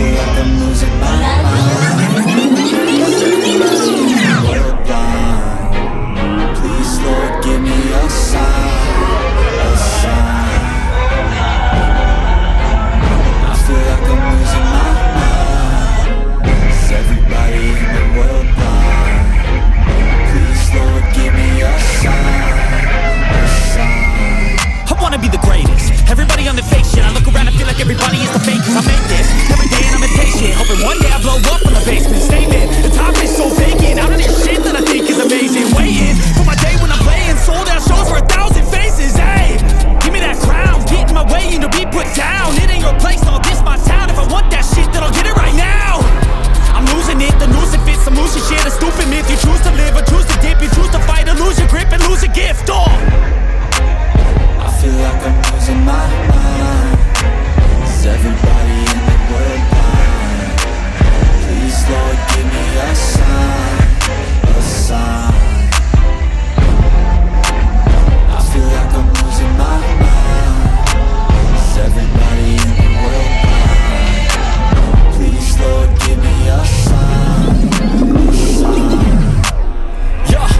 feel like I'm losing my mind. We're blind. Please, Lord, give me a sign, a sign. I feel like I'm losing my mind. Is everybody in the world blind? Please, Lord, give me a sign, a sign. I wanna be the greatest. Everybody on the fake shit. I look around and feel like everybody is the fake. Cause I make this every day and I'm impatient, hoping one day I blow up from the basement. Statement, the top is so vacant. Out of this shit that I think is amazing. Waiting for my day when I'm playing sold out shows for 1,000 faces. Hey, give me that crown, get in my way and to be put down. It ain't your place, no, this my town. If I want that shit, then I'll get it right now. I'm losing it, the noose it fits. I'm losing shit, a stupid myth. You choose to live or choose to dip. You choose to fight or lose your grip and lose a gift. Oh, I feel like I'm losing my mind. Is everybody in the world blind? Please, Lord, give me a sign, a sign. I feel like I'm losing my mind. Is everybody in the world blind? Please, Lord, give me a sign, a sign. yeah.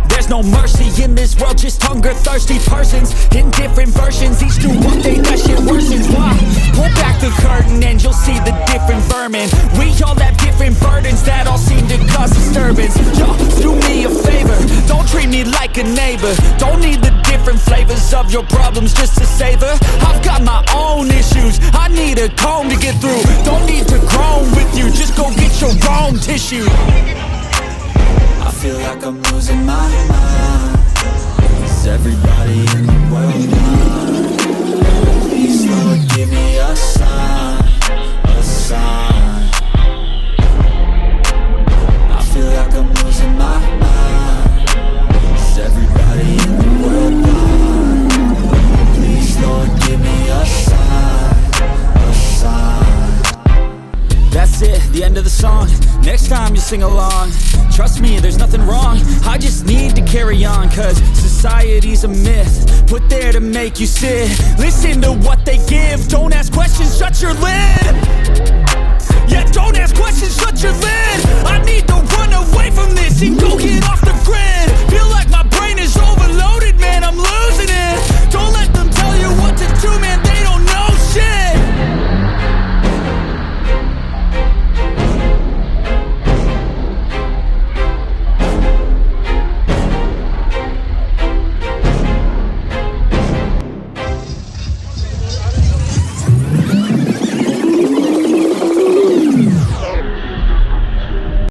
There's no mercy in this world, just hunger-thirsty persons in different versions. Each new update, that shit worsens. Why? Pull back the curtain and you'll see the different vermin. We all have different burdens that all seem to cause disturbance. Yo, do me a favor, don't treat me like a neighbor. Don't need the different flavors of your problems just to savor. I've got my own issues, I need a comb to get through. Don't need to groan with you, just go get your own tissue. I feel like I'm losing my mind. Is everybody in the world blind? Please, Lord, give me a sign, a sign. I feel like I'm losing my mind. Is everybody in the world blind? Please, Lord, give me a sign, a sign. That's it, the end of the song. Next time you sing along, trust me, there's nothing wrong. I just need to carry on, cause society's a myth put there to make you sit. Listen to what they give, don't ask